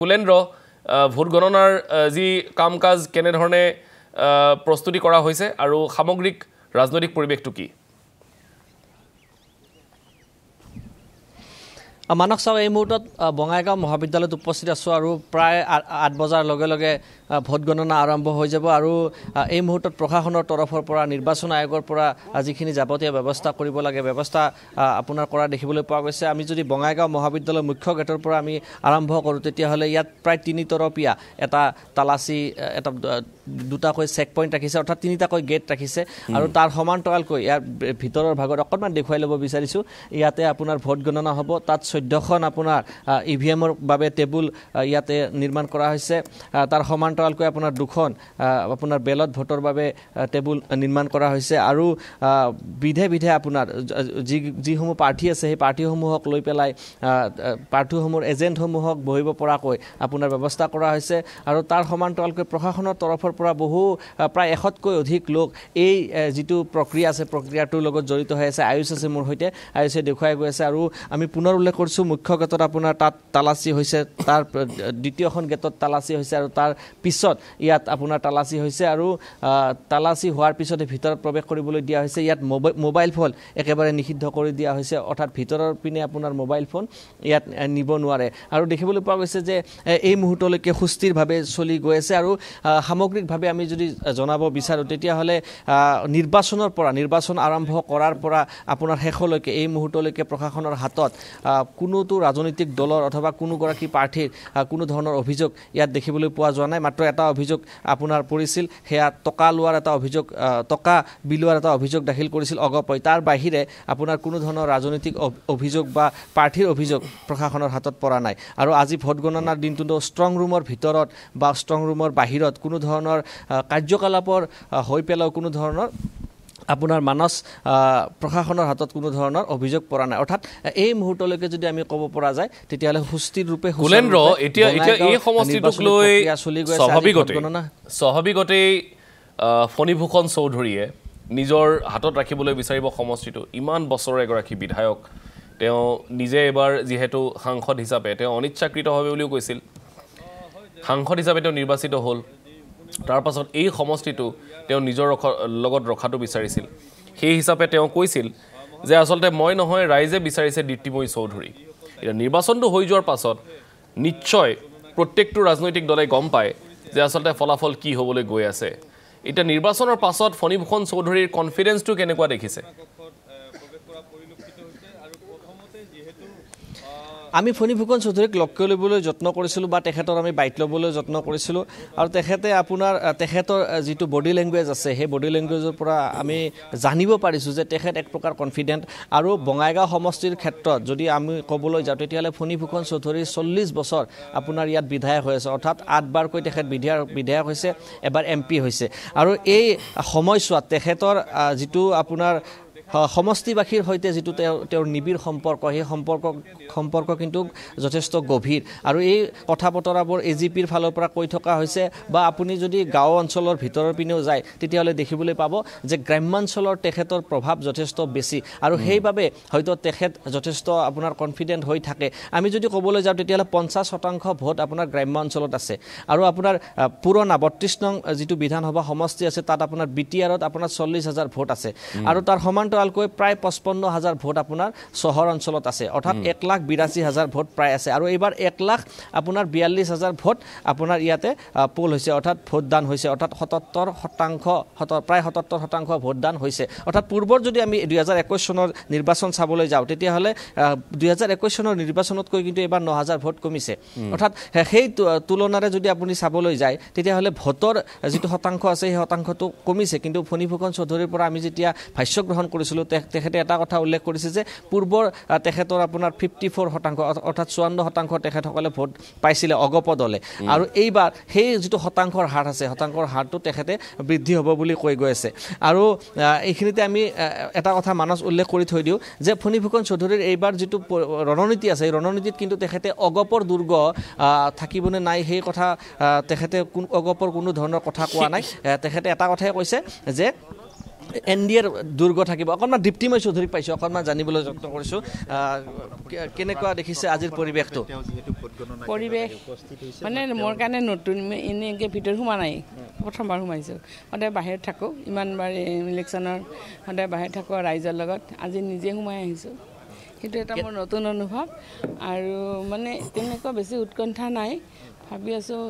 Kulendra vote গণনাৰ যি কাম কাজ কেনে ধৰণে প্ৰস্তুতি কৰা হৈছে আৰু সামগ্ৰিক ৰাজনৈতিক পৰিৱেশটো কি মানক সাহেব এই মুহূৰ্তত বঙাইগাঁও মহাবিদ্যালয়ত উপস্থিত আছো আৰু প্ৰায় ৮ বজাৰ লগে লগে ভোট গণনা আৰম্ভ হৈ যাব আৰু এই মুহূৰ্তত প্ৰশাসনৰ তৰফৰ পৰা নিৰ্বাচন আয়োগৰ পৰা যিখিনি যাৱতীয় ব্যৱস্থা কৰিব লাগে ব্যৱস্থা আপোনাৰ কৰা দেখিবলৈ পোৱা গৈছে আমি যদি বঙাইগাঁও মহাবিদ্যালয়ৰ মুখ্য গেটৰ পৰা আমি আৰম্ভ কৰোঁ তেতিয়াহ'লে ইয়াত প্ৰায় ৩ তৰপীয়া এটা তালাচী এটা দুটাকৈ চেক পইণ্ট ৰাখিছে অৰ্থাৎ ৩টাকৈ গেট ৰাখিছে আৰু তাৰ সমান্তৰালকৈ ইয়াৰ ভিতৰৰ ভাগত অকণমান দেখুৱাই ল'ব বিচাৰিছোঁ ইয়াতে আপোনাৰ ভোট গণনা হ'ব তাত 14খন আপোনাৰ ইভিএমৰ বাবে টেবুল ইয়াতে নিৰ্মাণ কৰা হৈছে তাৰ সমান্তৰালকৈ আপোনাৰ 2খন আপোনাৰ বেলট ভোটৰ বাবে টেবুল নিৰ্মাণ কৰা হৈছে আৰু বিধে বিধে আপোনাৰ যিসমূহ প্ৰাৰ্থী আছে সেই প্ৰাৰ্থীসমূহক লৈ পেলাই প্ৰাৰ্থীসমূহৰ এজেণ্টসমূহক বহিব পৰাকৈ আপোনাৰ ব্যৱস্থা কৰা হৈছে আৰু তাৰ সমান্তৰালকৈ প্ৰশাসনৰ তৰফৰ পৰা বহু প্ৰায় 100তকৈ অধিক লোক এই যিটো প্ৰক্ৰিয়া আছে প্ৰক্ৰিয়াটোৰ লগত জড়িত হৈ আছে আয়ুষ আছে মোৰ সৈতে আয়ুষে দেখুৱাই গৈ আছে আৰু আমি পুনৰ উল্লেখ কৰিছোঁ মুখ্য গেটত আপোনাৰ তাত তালাচী হৈছে তাৰ দ্বিতীয়খন গেটত তালাচী হৈছে আৰু তাৰ পিছত ইয়াত আপোনাৰ তালাচী হৈছে আৰু তালাচী হোৱাৰ পিছতে ভিতৰত প্ৰৱেশ কৰিবলৈ দিয়া হৈছে ইয়াত মোবাইল ফোন একেবাৰে নিষিদ্ধ কৰি দিয়া হৈছে অৰ্থাৎ ভিতৰৰ পিনে আপোনাৰ মোবাইল ফোন ইয়াত নিব নোৱাৰে আৰু দেখিবলৈ পোৱা গৈছে যে এই মুহূৰ্তলৈকে সুস্থিৰভাৱে চলি গৈ আছে আৰু সামগ্ৰিকভাৱে আমি যদি জনাব বিচাৰোঁ তেতিয়াহ'লে নিৰ্বাচন আৰম্ভ কৰাৰ পৰা আপোনাৰ শেষলৈকে এই মুহূৰ্তলৈকে প্ৰশাসনৰ হাতত কোনোতো ৰাজনৈতিক দলৰ অথবা কোনোগৰাকী প্ৰাৰ্থীৰ কোনো ধৰণৰ অভিযোগ ইয়াত দেখিবলৈ পোৱা যোৱা নাই মাত্ৰ এটা অভিযোগ আপোনাৰ পৰিছিল সেয়া টকা লোৱাৰ এটা অভিযোগ টকা বিলোৱাৰ এটা অভিযোগ দাখিল কৰিছিল অগপই তাৰ বাহিৰে আপোনাৰ কোনো ধৰণৰ ৰাজনৈতিক অভিযোগ বা প্ৰাৰ্থীৰ অভিযোগ প্ৰশাসনৰ হাতত পৰা নাই আৰু আজি ভোট গণনাৰ দিনটোতো ষ্ট্ৰং ৰুমৰ ভিতৰত বা ষ্ট্ৰং ৰুমৰ বাহিৰত কোনো ধৰণৰ কাৰ্যকলাপৰ হৈ পেলাও কোনো ধৰণৰ আপোনাৰ প্ৰশাসনৰ হাতত কোনো ধৰণৰ অভিযোগ পৰা নাই অৰ্থাৎ এই মুহূৰ্তলৈকে যদি আমি ক'ব পৰা যায় তেতিয়াহ'লে সুস্থিৰ ৰূপে কুলেন্দ্ৰ এতিয়া এই সমষ্টিটোক লৈ স্বাভাৱিকতেই ফণীভূষণ চৌধুৰীয়ে নিজৰ হাতত ৰাখিবলৈ বিচাৰিব সমষ্টিটো ইমান বছৰৰ এগৰাকী বিধায়ক তেওঁ নিজে এবাৰ যিহেতু সাংসদ হিচাপে তেওঁ অনিচ্ছাকৃত হবে বুলিও কৈছিল সাংসদ হিচাপে তেওঁ নিৰ্বাচিত হ'ল তাৰ পাছত এই সমষ্টিটো তেওঁ নিজৰ লগত ৰখাটো বিচাৰিছিল সেই হিচাপে তেওঁ কৈছিল যে আচলতে মই নহয় ৰাইজে বিচাৰিছে দীপ্তিময়ী চৌধুৰী এতিয়া নিৰ্বাচনটো হৈ যোৱাৰ পাছত নিশ্চয় প্ৰত্যেকটো ৰাজনৈতিক দলে গম পায় যে আচলতে ফলাফল কি হ'বলৈ গৈ আছে এতিয়া নিৰ্বাচনৰ পাছত ফণীভূষণ চৌধুৰীৰ কনফিডেন্সটো কেনেকুৱা দেখিছে আমি ফণীভূষণ চৌধুৰীক লগ কৰি ল'বলৈ যত্ন কৰিছিলোঁ বা তেখেতৰ আমি বাইট ল'বলৈ যত্ন কৰিছিলোঁ আৰু তেখেতৰ যিটো বডি লেংগুৱেজ আছে সেই বডি লেংগুৱেজৰ পৰা আমি জানিব পাৰিছোঁ যে তেখেত এক প্ৰকাৰ কনফিডেণ্ট আৰু বঙাইগাঁও সমষ্টিৰ ক্ষেত্ৰত যদি আমি ক'বলৈ যাওঁ তেতিয়াহ'লে ফণীভূষণ চৌধুৰীৰ 40 বছৰ আপোনাৰ ইয়াত বিধায়ক হৈ আছে অৰ্থাৎ 8বাৰকৈ তেখেত বিধায়ক হৈছে এবাৰ MP হৈছে আৰু এই সময়ছোৱাত তেখেতৰ যিটো আপোনাৰ সমষ্টিবাসীৰ সৈতে যিটো তেওঁৰ নিবিড় সম্পৰ্ক সেই সম্পৰ্ক কিন্তু যথেষ্ট গভীৰ আৰু এই কথা বতৰাবোৰ AGPৰ ফালৰ পৰা কৈ থকা হৈছে বা আপুনি যদি গাঁও অঞ্চলৰ ভিতৰৰ পিনেও যায় তেতিয়াহ'লে দেখিবলৈ পাব যে গ্ৰাম্যাঞ্চলৰ তেখেতৰ প্ৰভাৱ যথেষ্ট বেছি আৰু সেইবাবে হয়তো তেখেত যথেষ্ট আপোনাৰ কনফিডেণ্ট হৈ থাকে আমি যদি ক'বলৈ যাওঁ তেতিয়াহ'লে 50% ভোট আপোনাৰ গ্ৰাম্য অঞ্চলত আছে আৰু আপোনাৰ পুৰণা 32 নং যিটো বিধানসভা সমষ্টি আছে তাত আপোনাৰ BTRত আপোনাৰ 40,000 ভোট আছে আৰু তাৰ সমান্তৰালকৈ প্ৰায় 55,000 ভোট আপোনাৰ চহৰ অঞ্চলত আছে অৰ্থাৎ 1,82,000 ভোট প্ৰায় আছে আৰু এইবাৰ 1,42,000 ভোট আপোনাৰ ইয়াতে পোল হৈছে অৰ্থাৎ ভোটদান হৈছে অৰ্থাৎ 77% প্ৰায় 77% ভোটদান হৈছে অৰ্থাৎ পূৰ্বৰ যদি আমি 2021 চনৰ নিৰ্বাচন চাবলৈ যাওঁ তেতিয়াহ'লে 2021 চনৰ নিৰ্বাচনতকৈ কিন্তু এইবাৰ 9,000 ভোট কমিছে অৰ্থাৎ সেই তুলনাৰে যদি আপুনি চাবলৈ যায় তেতিয়াহ'লে ভোটৰ যিটো শতাংশ আছে সেই শতাংশটো কমিছে কিন্তু ফণীভূষণ চৌধুৰীৰ পৰা আমি যেতিয়া ভাষ্য গ্ৰহণ কৰিছিলোঁ তেখেতে এটা কথা উল্লেখ কৰিছে যে পূৰ্বৰ তেখেতৰ আপোনাৰ 54% অৰ্থাৎ 54% তেখেতসকলে ভোট পাইছিলে অগপ দলে আৰু এইবাৰ সেই যিটো শতাংশৰ হাৰ আছে শতাংশৰ হাৰটো তেখেতে বৃদ্ধি হ'ব বুলি কৈ গৈ আছে আৰু এইখিনিতে আমি এটা কথা মানস উল্লেখ কৰি থৈ দিওঁ যে ফণীভূষণ চৌধুৰীৰ এইবাৰ যিটো ৰণনীতি আছে এই ৰণনীতিত কিন্তু তেখেতে অগপৰ দুৰ্গ থাকিবনে নাই সেই কথা তেখেতে অগপৰ কোনো ধৰণৰ কথা কোৱা নাই তেখেতে এটা কথাই কৈছে যে NDAৰ দুৰ্গ থাকিব অকণমান দীপ্তিময় চৌধুৰীক পাইছোঁ অকণমান জানিবলৈ যত্ন কৰিছোঁ কেনেকুৱা দেখিছে আজিৰ পৰিৱেশটো পৰিৱেশ মানে মোৰ কাৰণে নতুন এনেকৈ ভিতৰত সোমোৱা নাই প্ৰথমবাৰ সোমাইছোঁ সদায় বাহিৰত থাকোঁ ইমানবাৰ ইলেকশ্যনৰ সদায় বাহিৰত থাকোঁ ৰাইজৰ লগত আজি নিজে সোমাই আহিছোঁ সেইটো এটা মোৰ নতুন অনুভৱ আৰু মানে তেনেকুৱা বেছি উৎকণ্ঠা নাই ভাবি আছোঁ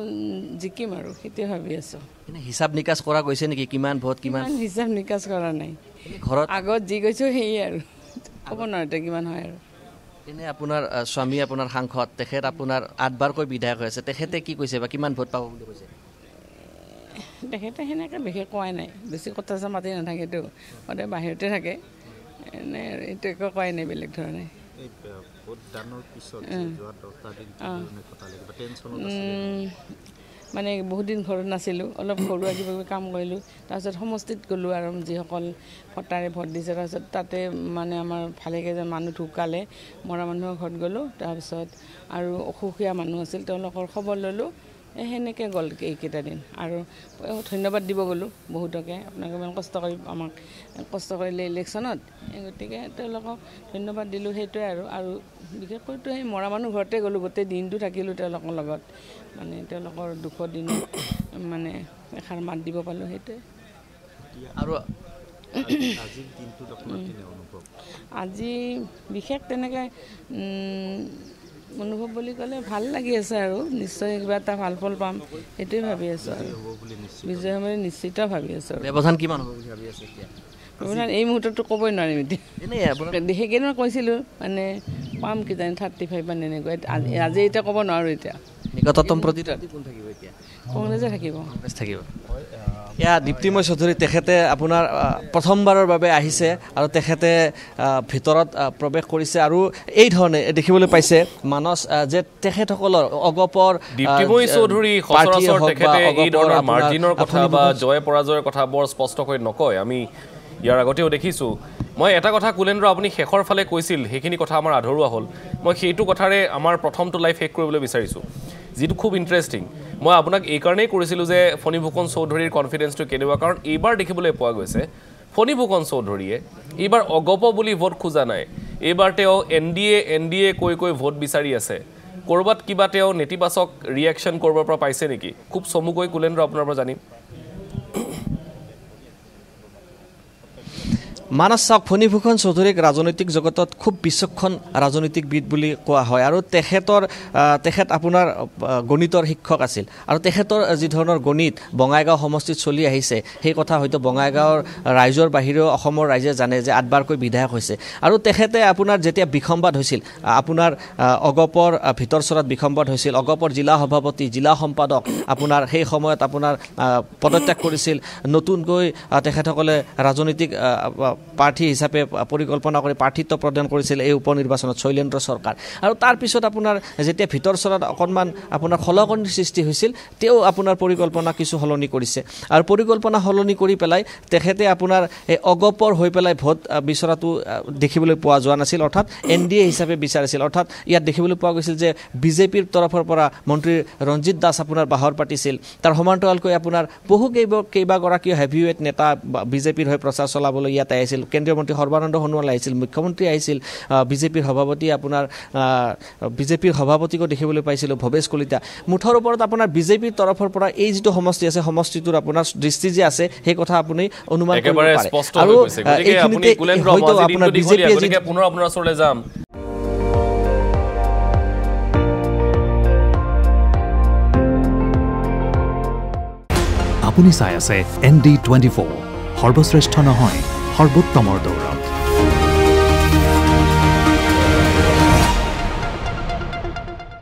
জিকিম আৰু সেইটোৱে ভাবি আছোঁ হিচাপ নিকাচ কৰা গৈছে নেকি কিমান ভোট কিমান হিচাপ নিকাচ কৰা নাই ঘৰত আগত যি কৈছোঁ সেয়ে আৰু ক'ব নোৱাৰোঁ কিমান হয় আৰু এনে আপোনাৰ স্বামী আপোনাৰ সাংসদ তেখেত আপোনাৰ 8বাৰকৈ বিধায়ক হৈ আছে তেখেতে কি কৈছে বা কিমান ভোট পাব বুলি কৈছে তেখেতে সেনেকৈ বিশেষ কোৱাই নাই বেছি কথা চা মাতি নাথাকেতো সদায় বাহিৰতে থাকে এনে এইটো একো কোৱাই নাই বেলেগ ধৰণে মানে বহুত দিন ঘৰত নাছিলোঁ অলপ ঘৰুৱা কিবা কিবি কাম কৰিলোঁ তাৰপিছত সমষ্টিত গ'লোঁ আৰু যিসকল ভোটাৰে ভোট দিছে তাৰপিছত তাতে মানে আমাৰ ভালে কেইজন মানুহ ঢুকালে মৰা মানুহৰ ঘৰত গ'লোঁ তাৰপিছত আৰু অসুখীয়া মানুহ আছিল তেওঁলোকৰ খবৰ ল'লোঁ সেনেকৈ গ'ল এইকেইটা দিন আৰু ধন্যবাদ দিব গ'লোঁ বহুতকে আপোনালোকে ইমান কষ্ট কৰি আমাক কষ্ট কৰিলে ইলেকশ্যনত গতিকে তেওঁলোকক ধন্যবাদ দিলোঁ সেইটোৱে আৰু বিশেষকৈতো সেই মৰা মানুহ ঘৰতে গ'লোঁ গোটেই দিনটো থাকিলোঁ তেওঁলোকৰ লগত মানে তেওঁলোকৰ দুখৰ দিন মানে এষাৰ মাত দিব পালোঁ সেইটোৱে আৰু আজি বিশেষ তেনেকৈ অনুভৱ বুলি ক'লে ভাল লাগি আছে আৰু নিশ্চয় কিবা এটা ভাল ফল পাম সেইটোৱে ভাবি আছোঁ আৰু বিজয় হ'ব বুলি নিশ্চিত ভাবি আছোঁ আৰু ব্যৱধান কিমান হ'ব বুলি ভাবি আছে এতিয়া ব্যৱধান এই মুহূৰ্ততটো ক'বই নোৱাৰিম এতিয়া সেইকেইদিন কৈছিলোঁ মানে পাম কিজানি 35 মানে এনেকুৱা আজি এতিয়া ক'ব নোৱাৰোঁ এতিয়া নিকটতম প্ৰতিদ্বন্দ্বী কোন থাকিব এতিয়া কংগ্ৰেছে থাকিব এয়া দীপ্তিময় চৌধুৰী তেখেতে আপোনাৰ প্ৰথমবাৰৰ বাবে আহিছে আৰু তেখেতে ভিতৰত প্ৰৱেশ কৰিছে আৰু এই ধৰণে দেখিবলৈ পাইছে মানস যে তেখেতসকলৰ অগপৰ দীপ্তিময় চৌধুৰী সচৰাচৰ তেখেতে এই ধৰণৰ মাৰ্জিনৰ কথা বা জয় পৰাজয়ৰ কথা বৰ স্পষ্টকৈ নকয় আমি ইয়াৰ আগতেও দেখিছোঁ মই এটা কথা কুলেন্দ্ৰ আপুনি শেষৰ ফালে কৈছিল সেইখিনি কথা আমাৰ আধৰুৱা হ'ল মই সেইটো কথাৰে আমাৰ প্ৰথমটো লাইফ শেষ কৰিবলৈ বিচাৰিছোঁ যিটো খুব ইণ্টাৰেষ্টিং মই আপোনাক এই কাৰণেই কৰিছিলোঁ যে ফণী ফুকন চৌধুৰীৰ কনফিডেন্সটো কেনেকুৱা কাৰণ এইবাৰ দেখিবলৈ পোৱা গৈছে ফণী ফুকন চৌধুৰীয়ে এইবাৰ অগপ বুলি ভোট খোজা নাই এইবাৰ তেওঁ NDA কৈ ভোট বিচাৰি আছে ক'ৰবাত কিবা তেওঁ নেতিবাচক ৰিয়েকশ্যন কৰিবৰ পৰা পাইছে নেকি খুব চমুকৈ কুলেন্দ্ৰ আপোনাৰ পৰা জানিম মানস চাওক ফণী ফুকন চৌধুৰীক ৰাজনৈতিক জগতত খুব বিচক্ষণ ৰাজনৈতিকবিদ বুলি কোৱা হয় আৰু তেখেত আপোনাৰ গণিতৰ শিক্ষক আছিল আৰু তেখেতৰ যি ধৰণৰ গণিত বঙাইগাঁও সমষ্টিত চলি আহিছে সেই কথা হয়তো বঙাইগাঁৱৰ ৰাইজৰ বাহিৰেও অসমৰ ৰাইজে জানে যে 8বাৰকৈ বিধায়ক হৈছে আৰু তেখেতে আপোনাৰ যেতিয়া বিসম্বাদ হৈছিল আপোনাৰ অগপৰ ভিতৰচৰাত বিসম্বাদ হৈছিল অগপৰ জিলা সভাপতি জিলা সম্পাদক আপোনাৰ সেই সময়ত আপোনাৰ পদত্যাগ কৰিছিল নতুনকৈ তেখেতসকলে ৰাজনৈতিক প্ৰাৰ্থী হিচাপে পৰিকল্পনা কৰি প্ৰাৰ্থিত্ব প্ৰদান কৰিছিল এই উপনিৰ্বাচনত শৈলেন্দ্ৰ চৰকাৰ আৰু তাৰপিছত আপোনাৰ যেতিয়া ভিতৰচৰাত অকণমান আপোনাৰ খলকনিৰ সৃষ্টি হৈছিল তেওঁ আপোনাৰ পৰিকল্পনা কিছু সলনি কৰিছে আৰু পৰিকল্পনা সলনি কৰি পেলাই তেখেতে আপোনাৰ এই অগপৰ হৈ পেলাই ভোট বিচৰাটো দেখিবলৈ পোৱা যোৱা নাছিল অৰ্থাৎ NDA হিচাপে বিচাৰিছিল অৰ্থাৎ ইয়াত দেখিবলৈ পোৱা গৈছিল যে বিজেপিৰ তৰফৰ পৰা মন্ত্ৰী ৰঞ্জিত দাস আপোনাৰ বাহৰ পাতিছিল তাৰ সমান্তৰালকৈ আপোনাৰ বহু কেইবাগৰাকী হেভিৱেট নেতা বিজেপিৰ হৈ প্ৰচাৰ চলাবলৈ ইয়াত আহিছিল কেন্দ্ৰীয় মন্ত্ৰী সৰ্বানন্দ সোণোৱাল আহিছিল মুখ্যমন্ত্ৰী আহিছিল বিজেপিৰ সভাপতি আপোনাৰ বিজেপিৰ সভাপতিকো দেখিবলৈ পাইছিলোঁ ভৱেশ কলিতা মুঠৰ ওপৰত আপোনাৰ বিজেপিৰ তৰফৰ পৰা এই যিটো সমষ্টি আছে সমষ্টিটোৰ আপোনাৰ দৃষ্টি যে আছে সেই কথা আপুনি অনুমান কৰিব পাৰে আৰু এইখিনিতে হয়তো আপোনাৰ বিজেপিয়ে পুনৰ আপোনাৰ ওচৰলৈ যাম আপুনি চাই আছে ND24 সৰ্বশ্ৰেষ্ঠ নহয় সৰ্বোত্তমৰ দৌৰ